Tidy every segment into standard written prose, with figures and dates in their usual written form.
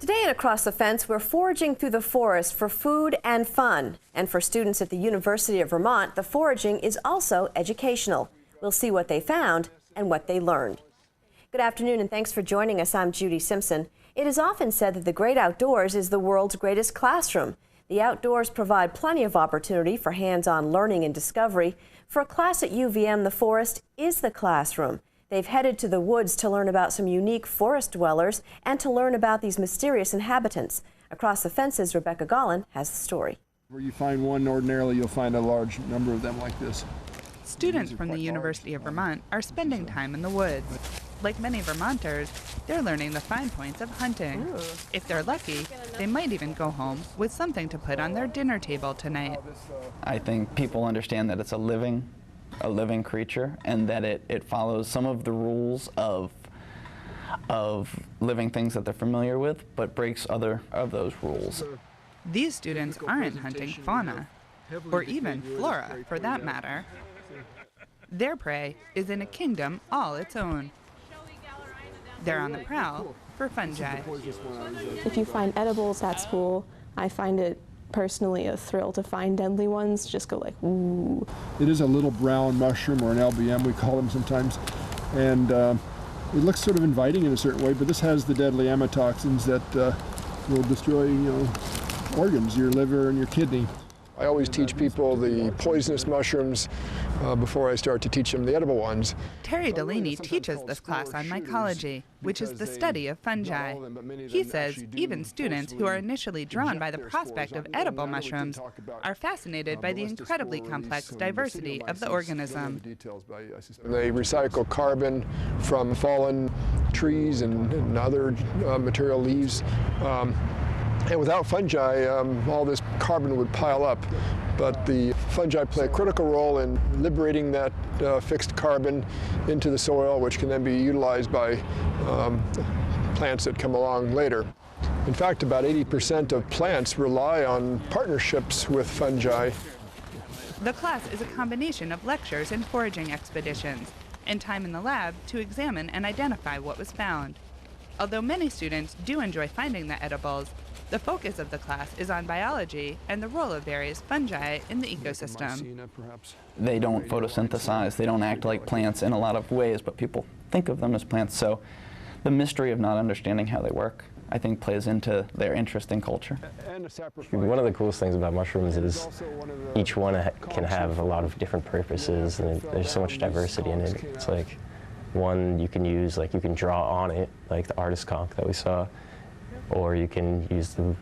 Today and Across the Fence, we're foraging through the forest for food and fun. And for students at the University of Vermont, the foraging is also educational. We'll see what they found and what they learned. Good afternoon and thanks for joining us. I'm Judy Simpson. It is often said that the great outdoors is the world's greatest classroom. The outdoors provide plenty of opportunity for hands-on learning and discovery. For a class at UVM, the forest is the classroom. They've headed to the woods to learn about some unique forest dwellers and to learn about these mysterious inhabitants. Across the Fence's Rebecca Gollin has the story. Where you find one, ordinarily you'll find a large number of them like this. Students from the University of Vermont are spending time in the woods. Like many Vermonters, they're learning the fine points of hunting. Ooh. If they're lucky, they might even go home with something to put on their dinner table tonight. I think people understand that it's a living creature and that it follows some of the rules of living things that they're familiar with, but breaks other of those rules. These students aren't hunting fauna, or even flora for that matter. Their prey is in a kingdom all its own. They're on the prowl for fungi. If you find edibles at school, I find it personally a thrill to find deadly ones. Just go like, ooh. It is a little brown mushroom, or an LBM we call them sometimes, and it looks sort of inviting in a certain way, but this has the deadly amatoxins that will destroy, organs, your liver and your kidney. I always teach people the poisonous mushrooms before I start to teach them the edible ones. Terry Delaney teaches this class on mycology, which is the study of fungi. He says even students who are initially drawn by the prospect of edible mushrooms are fascinated by the incredibly complex diversity of the organism. They recycle carbon from fallen trees and other material, leaves. And without fungi, all this carbon would pile up. But the fungi play a critical role in liberating that fixed carbon into the soil, which can then be utilized by plants that come along later. In fact, about 80% of plants rely on partnerships with fungi. The class is a combination of lectures and foraging expeditions, and time in the lab to examine and identify what was found. Although many students do enjoy finding the edibles, the focus of the class is on biology and the role of various fungi in the ecosystem. They don't photosynthesize, they don't act like plants in a lot of ways, but people think of them as plants. So the mystery of not understanding how they work, I think, plays into their interest in culture. One of the coolest things about mushrooms is each one can have a lot of different purposes, and there's so much diversity in it. It's like one you can use, like you can draw on it, like the artist conch that we saw, or you can use the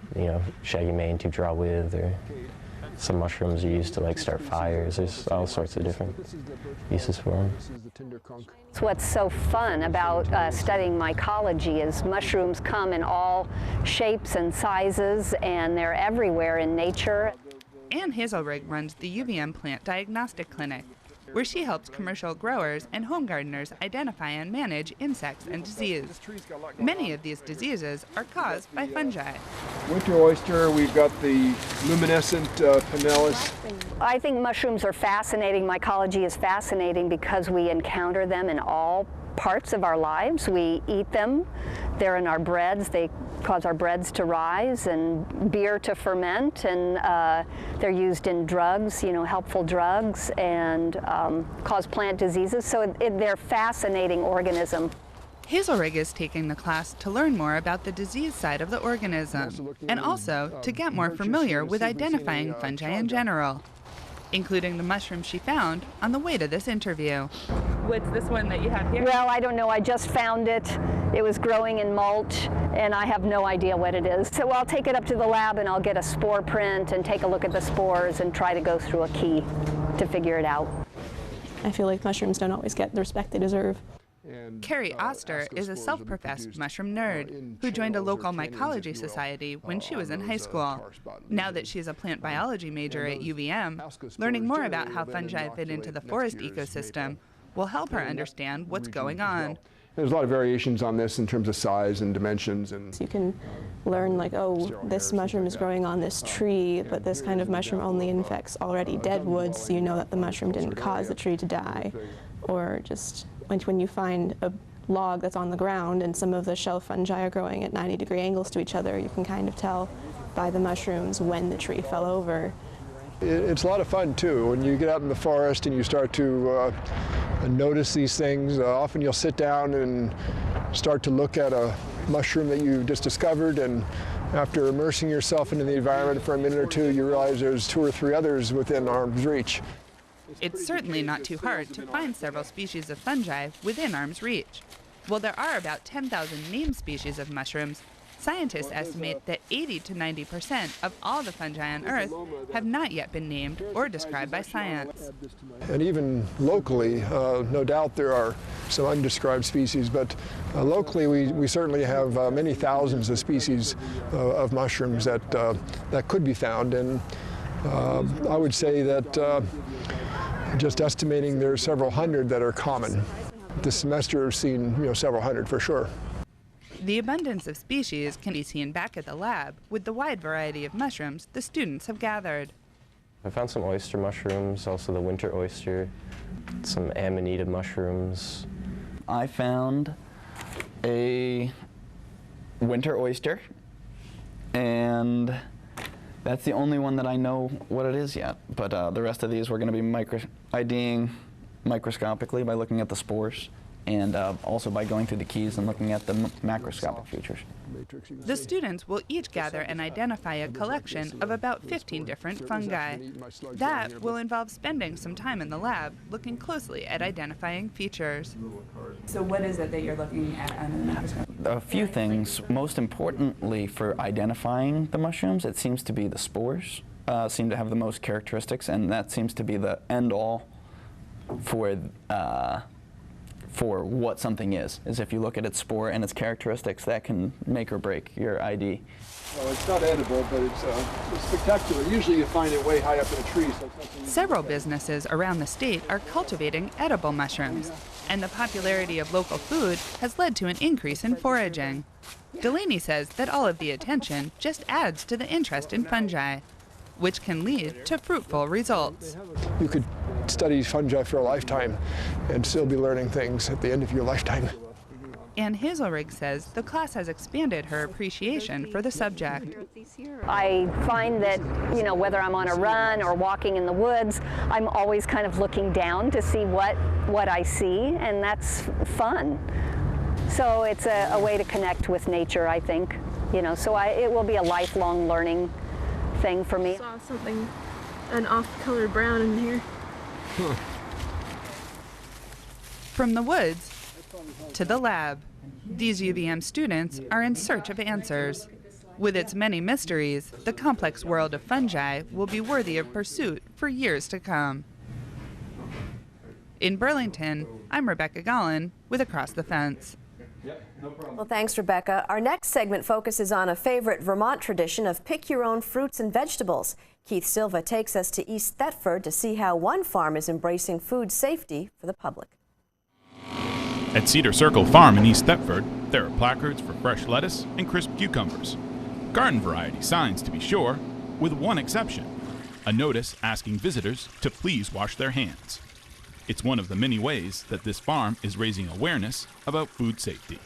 shaggy mane to draw with, or some mushrooms are used to like start fires. There's all sorts of different uses for them. What's so fun about studying mycology is mushrooms come in all shapes and sizes, and they're everywhere in nature. Ann Hazelrigg runs the UVM Plant Diagnostic Clinic, where she helps commercial growers and home gardeners identify and manage insects and disease. Many of these diseases are caused by fungi. Winter oyster, we've got the luminescent pinellus. I think mushrooms are fascinating. Mycology is fascinating because we encounter them in all parts of our lives. We eat them. They're in our breads. They cause our breads to rise and beer to ferment, and they're used in drugs, helpful drugs, and cause plant diseases. So they're a fascinating organism. Hazelrigg is taking the class to learn more about the disease side of the organism, and also to get more familiar with identifying fungi in general, including the mushroom she found on the way to this interview. What's this one that you have here? Well, I don't know. I just found it. It was growing in mulch, and I have no idea what it is. So I'll take it up to the lab and I'll get a spore print and take a look at the spores and try to go through a key to figure it out. I feel like mushrooms don't always get the respect they deserve. Carrie Oster is a self-professed mushroom nerd who joined a local mycology society when she was in high school. Now that she's a plant biology major at UVM, learning more about how fungi fit into the forest ecosystem will help her understand what's going on. There's a lot of variations on this in terms of size and dimensions. And so you can learn like, oh, this mushroom is growing on this tree, but this kind of mushroom only infects already dead wood, so you know that the mushroom didn't cause the tree to die. Or just when you find a log that's on the ground, and some of the shelf fungi are growing at 90-degree angles to each other. You can kind of tell by the mushrooms when the tree fell over. It's a lot of fun too when you get out in the forest and you start to notice these things. Often you'll sit down and start to look at a mushroom that you just discovered, and after immersing yourself into the environment for a minute or two, you realize there's 2 or 3 others within arm's reach. It's certainly not too hard to find several species of fungi within arm's reach. While there are about 10,000 named species of mushrooms, scientists estimate that 80 to 90% of all the fungi on Earth have not yet been named or described by science. And even locally, no doubt there are some undescribed species, but locally we certainly have many thousands of species of mushrooms that could be found. And I would say that just estimating there are several hundred that are common. This semester I've seen several hundred for sure. The abundance of species can be seen back at the lab with the wide variety of mushrooms the students have gathered. I found some oyster mushrooms, also the winter oyster, some amanita mushrooms. I found a winter oyster, and that's the only one that I know what it is yet. But the rest of these we're going to be IDing microscopically by looking at the spores, and also by going through the keys and looking at the macroscopic features. The students will each gather and identify a collection of about 15 different fungi. That will involve spending some time in the lab looking closely at identifying features. So what is it that you're looking at under the microscope? A few things. Most importantly for identifying the mushrooms, it seems to be the spores seem to have the most characteristics, and that seems to be the end-all for what something is if you look at its spore and its characteristics, that can make or break your ID. Well, it's not edible, but it's spectacular. Usually you find it way high up in a tree. So Several businesses around the state are cultivating edible mushrooms, and the popularity of local food has led to an increase in foraging. Delaney says that all of the attention just adds to the interest in fungi, which can lead to fruitful results. You could study fungi for a lifetime and still be learning things at the end of your lifetime. And Hazelrigg says the class has expanded her appreciation for the subject. I find that, whether I'm on a run or walking in the woods, I'm always kind of looking down to see what I see, and that's fun. So it's a way to connect with nature, I think. So it will be a lifelong learning thing for me. I saw an off-colored brown in here. Huh. From the woods to the lab, these UVM students are in search of answers. With its many mysteries, the complex world of fungi will be worthy of pursuit for years to come. In Burlington, I'm Rebecca Gollin with Across the Fence. Well, thanks, Rebecca. Our next segment focuses on a favorite Vermont tradition of pick your own fruits and vegetables. Keith Silva takes us to East Thetford to see how one farm is embracing food safety for the public. At Cedar Circle Farm in East Thetford, there are placards for fresh lettuce and crisp cucumbers. Garden variety signs, to be sure, with one exception: a notice asking visitors to please wash their hands. It's one of the many ways that this farm is raising awareness about food safety.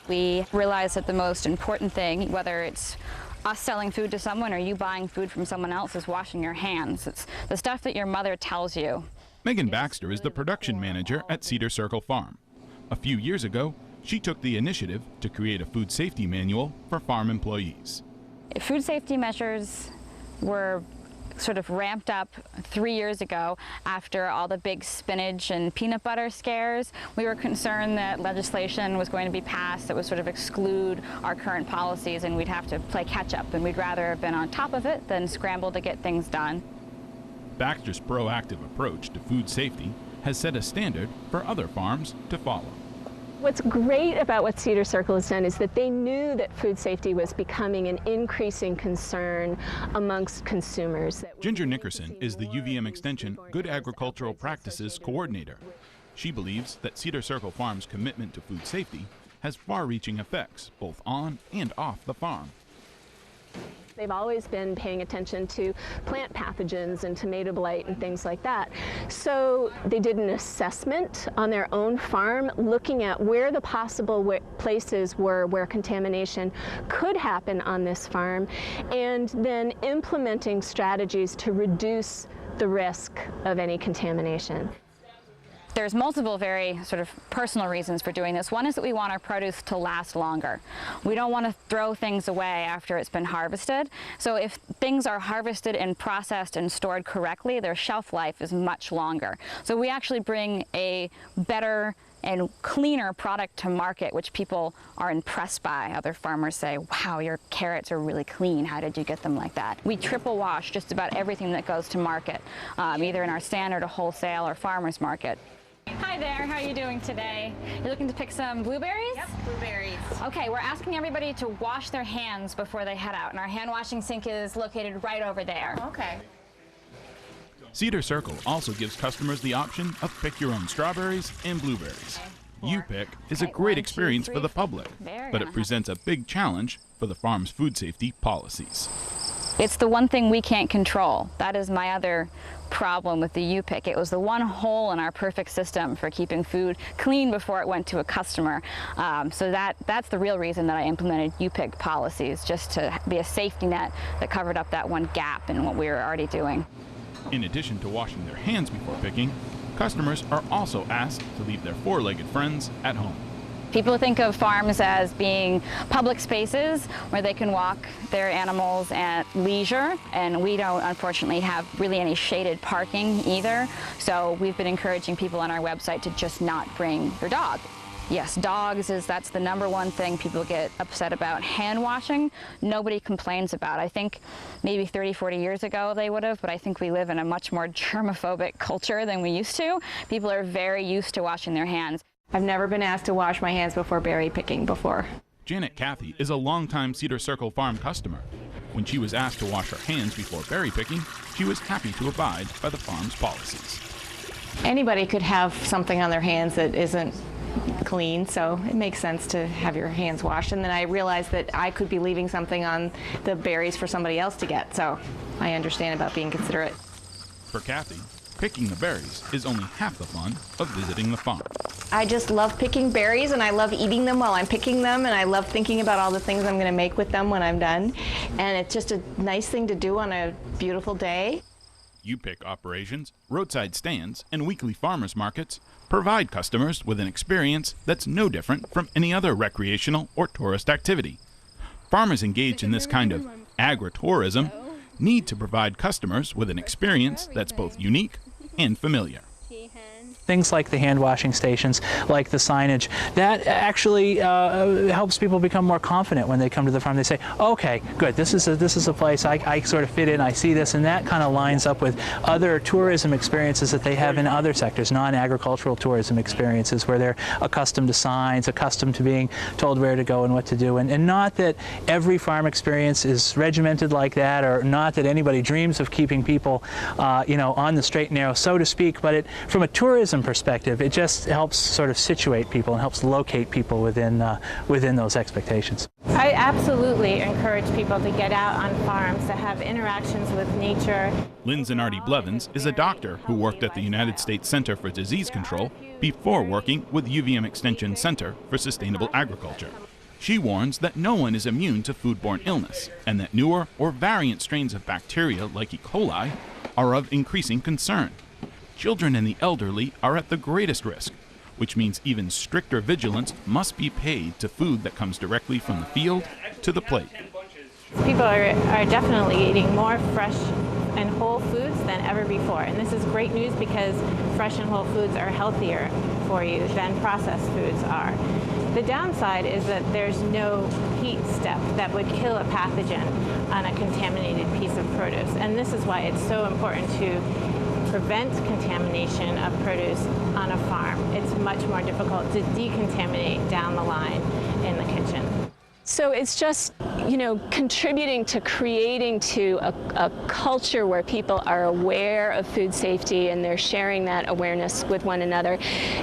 We realize that the most important thing, whether it's us selling food to someone or you buying food from someone else, is washing your hands. It's the stuff that your mother tells you. Megan Baxter is the production manager at Cedar Circle Farm. A few years ago, she took the initiative to create a food safety manual for farm employees. Food safety measures were sort of ramped up 3 years ago after all the big spinach and peanut butter scares. We were concerned that legislation was going to be passed that would sort of exclude our current policies, and we'd have to play catch up, and we'd rather have been on top of it than scramble to get things done. Baxter's proactive approach to food safety has set a standard for other farms to follow. What's great about what Cedar Circle has done is that they knew that food safety was becoming an increasing concern amongst consumers. Ginger Nickerson is the UVM Extension Good Agricultural Practices Coordinator. She believes that Cedar Circle Farm's commitment to food safety has far-reaching effects both on and off the farm. They've always been paying attention to plant pathogens and tomato blight and things like that. So they did an assessment on their own farm, looking at where the possible places were where contamination could happen on this farm, and then implementing strategies to reduce the risk of any contamination. There's multiple very sort of personal reasons for doing this. One is that we want our produce to last longer. We don't want to throw things away after it's been harvested. So if things are harvested and processed and stored correctly, their shelf life is much longer. So we actually bring a better and cleaner product to market, which people are impressed by. Other farmers say, wow, your carrots are really clean. How did you get them like that? We triple wash just about everything that goes to market, either in our standard or wholesale or farmers market. Hi there, how are you doing today? You're looking to pick some blueberries? Yep, blueberries. Okay, we're asking everybody to wash their hands before they head out, and our hand washing sink is located right over there. Okay. Cedar Circle also gives customers the option of pick your own strawberries and blueberries. U-Pick is a great experience for the public, but it presents a big challenge for the farm's food safety policies. It's the one thing we can't control. That is my other problem with the U-Pick. It was the one hole in our perfect system for keeping food clean before it went to a customer. So that's the real reason that I implemented U-Pick policies, just to be a safety net that covered up that one gap in what we were already doing. In addition to washing their hands before picking, customers are also asked to leave their four-legged friends at home. People think of farms as being public spaces where they can walk their animals at leisure, and we don't unfortunately have really any shaded parking either. So we've been encouraging people on our website to just not bring their dog. Yes, dogs that's the number one thing people get upset about. Hand washing, nobody complains about. I think maybe 30, 40 years ago they would have, but I think we live in a much more germophobic culture than we used to. People are very used to washing their hands. I've never been asked to wash my hands before berry picking before. Janet Cathy is a longtime Cedar Circle Farm customer. When she was asked to wash her hands before berry picking, she was happy to abide by the farm's policies. Anybody could have something on their hands that isn't clean, so it makes sense to have your hands washed. And then I realized that I could be leaving something on the berries for somebody else to get, so I understand about being considerate. For Cathy, picking the berries is only half the fun of visiting the farm. I just love picking berries, and I love eating them while I'm picking them, and I love thinking about all the things I'm going to make with them when I'm done. And it's just a nice thing to do on a beautiful day. U-Pick operations, roadside stands, and weekly farmers markets provide customers with an experience that's no different from any other recreational or tourist activity. Farmers engaged in this kind of agritourism need to provide customers with an experience that's both unique and familiar. Things like the hand washing stations, like the signage, that actually helps people become more confident when they come to the farm. They say, okay, good, this is a place I sort of fit in, I see this, and that kind of lines up with other tourism experiences that they have in other sectors, non-agricultural tourism experiences, where they're accustomed to signs, accustomed to being told where to go and what to do. And not that every farm experience is regimented like that, or not that anybody dreams of keeping people on the straight and narrow, so to speak, but from a tourism perspective, it just helps sort of situate people and helps locate people within those expectations. I absolutely encourage people to get out on farms, to have interactions with nature. Lynn Zanardi-Blevins is a doctor who worked at the United States Center for Disease Control before working with UVM Extension Center for Sustainable Agriculture. She warns that no one is immune to foodborne illness, and that newer or variant strains of bacteria like E. coli are of increasing concern. Children and the elderly are at the greatest risk, which means even stricter vigilance must be paid to food that comes directly from the field to the plate. People are definitely eating more fresh and whole foods than ever before, and this is great news because fresh and whole foods are healthier for you than processed foods are. The downside is that there's no heat step that would kill a pathogen on a contaminated piece of produce, and this is why it's so important to prevent contamination of produce on a farm. It's much more difficult to decontaminate down the line in the kitchen. So it's just you know, contributing to creating to a culture where people are aware of food safety and they're sharing that awareness with one another.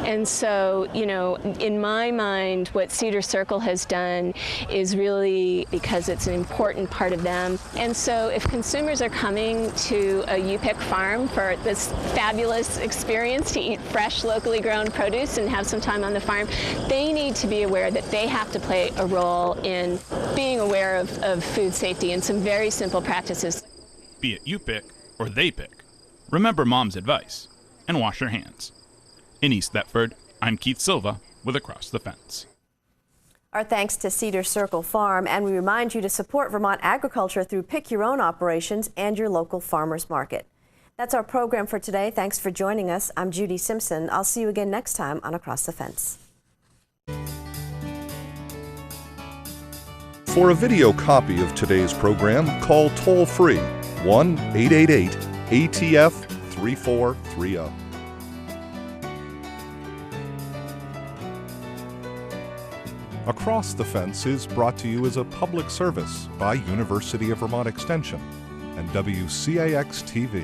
And so, you know, in my mind, what Cedar Circle has done is really because it's an important part of them. And so if consumers are coming to a UPIC farm for this fabulous experience to eat fresh, locally grown produce and have some time on the farm, they need to be aware that they have to play a role in being aware of food safety and some very simple practices. Be it you pick or they pick, remember Mom's advice and wash your hands. In East Thetford, I'm Keith Silva with Across the Fence. Our thanks to Cedar Circle Farm, and we remind you to support Vermont agriculture through Pick Your Own operations and your local farmers market. That's our program for today. Thanks for joining us. I'm Judy Simpson. I'll see you again next time on Across the Fence. For a video copy of today's program, call toll-free 1-888-ATF-3430. Across the Fence is brought to you as a public service by University of Vermont Extension and WCAX-TV.